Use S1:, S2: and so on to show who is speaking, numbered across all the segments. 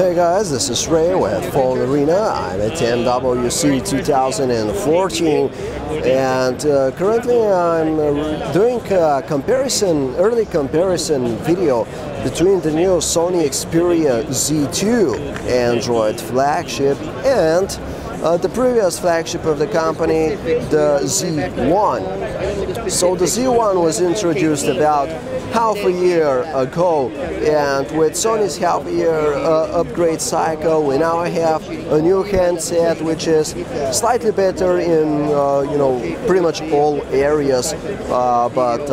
S1: Hey guys, this is Ray with PhoneArena. I'm at MWC 2014 and currently I'm doing a early comparison video between the new Sony Xperia Z2 Android flagship and the previous flagship of the company, the Z1. So the Z1 was introduced about half a year ago, and with Sony's half-year upgrade cycle, we now have a new handset which is slightly better in pretty much all areas. But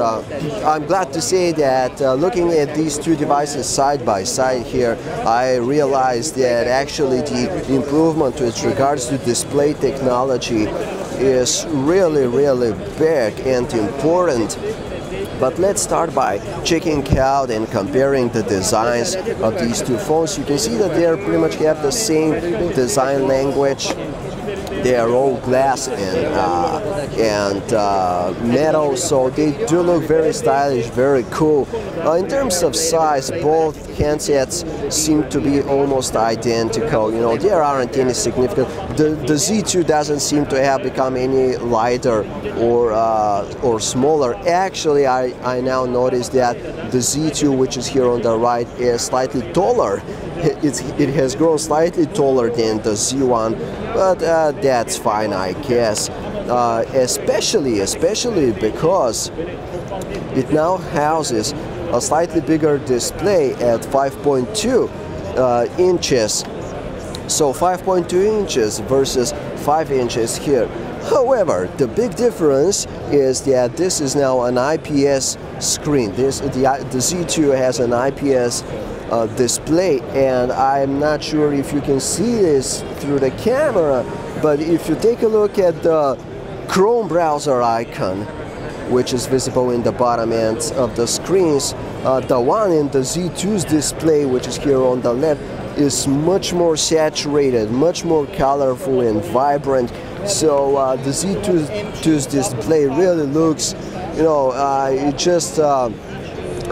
S1: I'm glad to say that looking at these two devices side by side here, I realized that actually the improvement with regards to display technology is really big and important. But let's start by checking out and comparing the designs of these two phones. You can see that they pretty much have the same design language. They are all glass and metal, so they do look very stylish, very cool. In terms of size, both handsets seem to be almost identical. There aren't any significant. The Z2 doesn't seem to have become any lighter or smaller. Actually, I now notice that the Z2, which is here on the right, is slightly taller. It has grown slightly taller than the Z1, but that's fine, I guess. Especially because it now houses a slightly bigger display at 5.2 inches. So 5.2 inches versus 5 inches here. However, the big difference is that this is now an IPS screen. The Z2 has an IPS display, and I'm not sure if you can see this through the camera, but if you take a look at the Chrome browser icon, which is visible in the bottom end of the screens, the one in the Z2's display, which is here on the left, is much more saturated, much more colorful and vibrant. So the Z2's display really looks,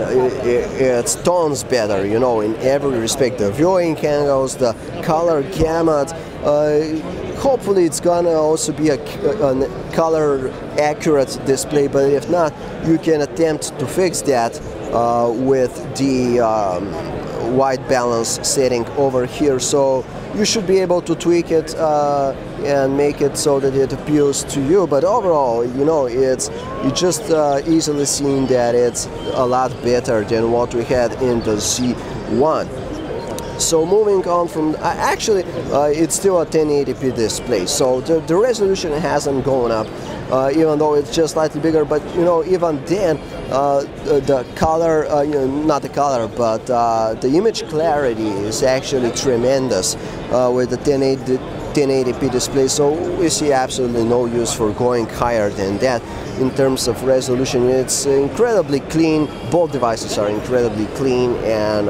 S1: it's tons better, in every respect. The viewing angles, the color gamut. Hopefully it's gonna also be a color accurate display, but if not, you can attempt to fix that with the white balance setting over here. So you should be able to tweak it and make it so that it appeals to you. But overall, you just easily seen that it's a lot better than what we had in the Z1. So moving on from, it's still a 1080p display, so the resolution hasn't gone up, even though it's just slightly bigger. But even then, the color, not the color, but the image clarity is actually tremendous with the 1080p display. So we see absolutely no use for going higher than that. In terms of resolution, it's incredibly clean. Both devices are incredibly clean, and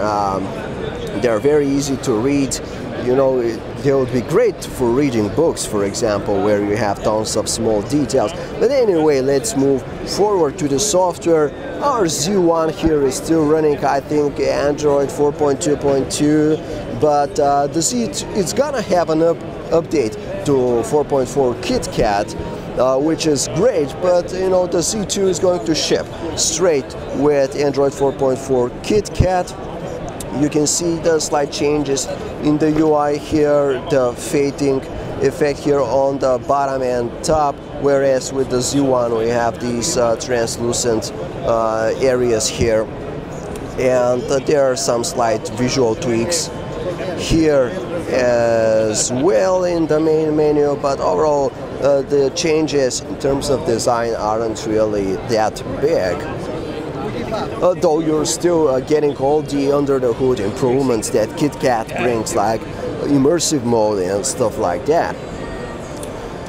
S1: they're very easy to read. They would be great for reading books, for example, where you have tons of small details. But anyway, let's move forward to the software. Our Z1 here is still running, I think, Android 4.2.2, but the Z2, it's gonna have an update to 4.4 KitKat, which is great, but the Z2 is going to ship straight with Android 4.4 KitKat. You can see the slight changes in the UI here, the fading effect here on the bottom and top, whereas with the Z1 we have these translucent areas here, and there are some slight visual tweaks here as well in the main menu, but overall the changes in terms of design aren't really that big. Though you're still getting all the under the hood improvements that KitKat brings, like immersive mode and stuff like that.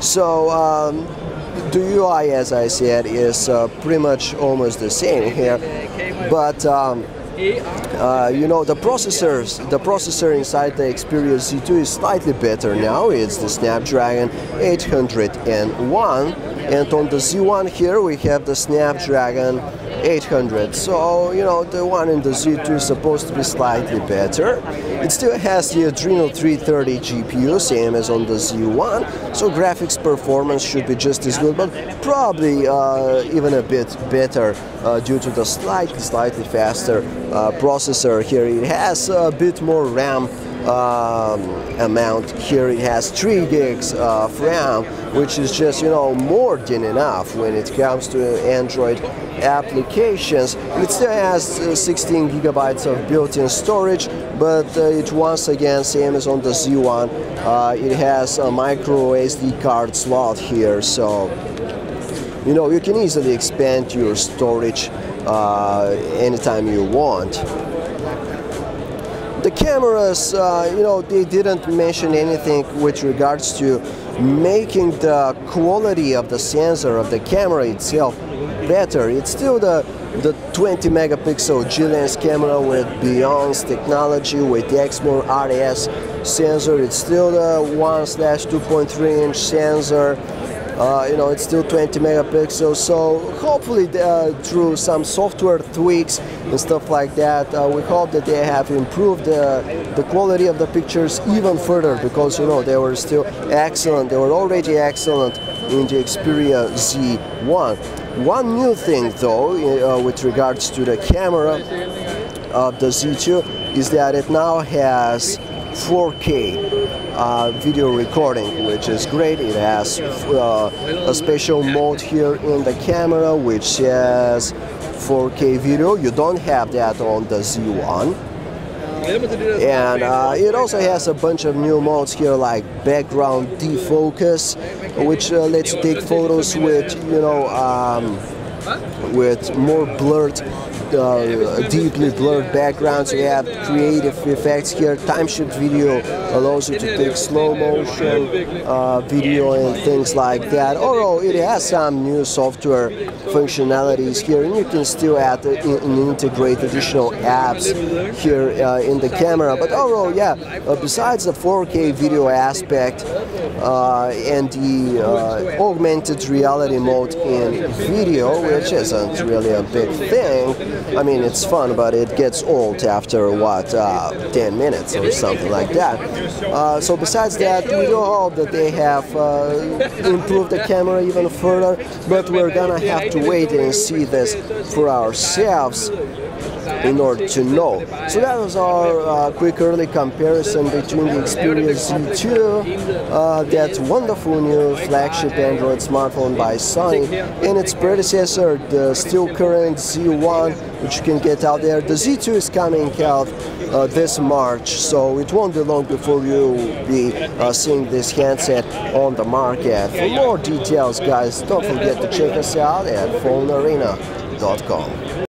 S1: So the UI, as I said, is pretty much almost the same here, but the processor inside the Xperia Z2 is slightly better now. It's the Snapdragon 801, and on the Z1 here we have the Snapdragon 800. So, you know, the one in the Z2 is supposed to be slightly better. It still has the Adreno 330 GPU, same as on the Z1, so graphics performance should be just as good, but probably even a bit better due to the slightly faster processor here. It has a bit more RAM amount here. It has 3 gigs of RAM, which is just, you know, more than enough when it comes to Android applications. It still has 16 gigabytes of built-in storage, but it once again, same as on the Z1, it has a micro SD card slot here, so you know, you can easily expand your storage anytime you want. The cameras, you know, they didn't mention anything with regards to making the quality of the sensor of the camera itself better. It's still the 20 megapixel G-lens camera with Beyond's technology with the Exmor RS sensor. It's still the 1/2.3 inch sensor. You know, it's still 20 megapixels, so hopefully through some software tweaks and stuff like that, we hope that they have improved the quality of the pictures even further, because, you know, they were still excellent. They were already excellent in the Xperia Z1. One new thing though, with regards to the camera of the Z2, is that it now has 4K video recording, which is great. It has a special mode here in the camera which says 4K video. You don't have that on the Z1. And it also has a bunch of new modes here, like background defocus, which lets you take photos with, you know, with more blurred, deeply blurred backgrounds. You have creative effects here. Time shift video allows you to take slow motion video and things like that. Although it has some new software functionalities here, and you can still add and integrate additional apps here in the camera. But overall, yeah, besides the 4K video aspect and the augmented reality mode in video, which isn't really a big thing. I mean, it's fun, but it gets old after, what, 10 minutes or something like that. So besides that, we do hope that they have improved the camera even further, but we're gonna have to wait and see this for ourselves in order to know. So that was our quick early comparison between the Xperia Z2, that wonderful new flagship Android smartphone by Sony, and its predecessor, the still current Z1, which you can get out there. The Z2 is coming out this March, so it won't be long before you'll be seeing this handset on the market. For more details, guys, don't forget to check us out at PhoneArena.com.